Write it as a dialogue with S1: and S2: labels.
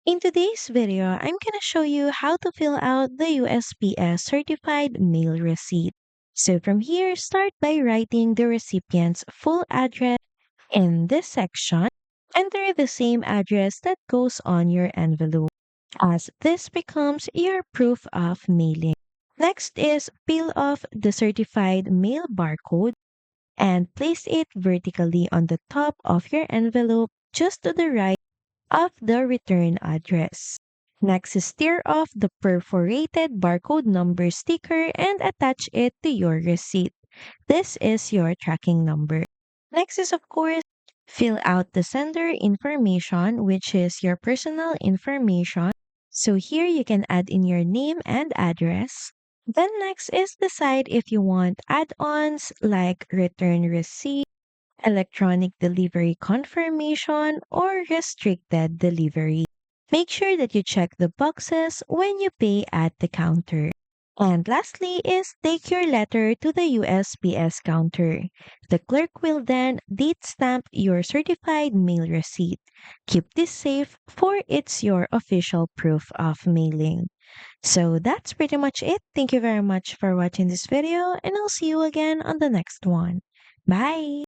S1: In today's video, I'm gonna show you how to fill out the USPS Certified Mail Receipt. So from here, start by writing the recipient's full address in this section. Enter the same address that goes on your envelope, as this becomes your proof of mailing. Next is peel off the certified mail barcode and place it vertically on the top of your envelope just to the right of the return address. Next is tear off the perforated barcode number sticker and attach it to your receipt. This is your tracking number. Next is, of course, fill out the sender information, which is your personal information. So here you can add in your name and address. Then next is decide if you want add-ons like return receipt, electronic delivery confirmation, or restricted delivery. Make sure that you check the boxes when you pay at the counter. And lastly is take your letter to the USPS counter. The clerk will then date stamp your certified mail receipt. Keep this safe for it's your official proof of mailing. So that's pretty much it. Thank you very much for watching this video and I'll see you again on the next one. Bye!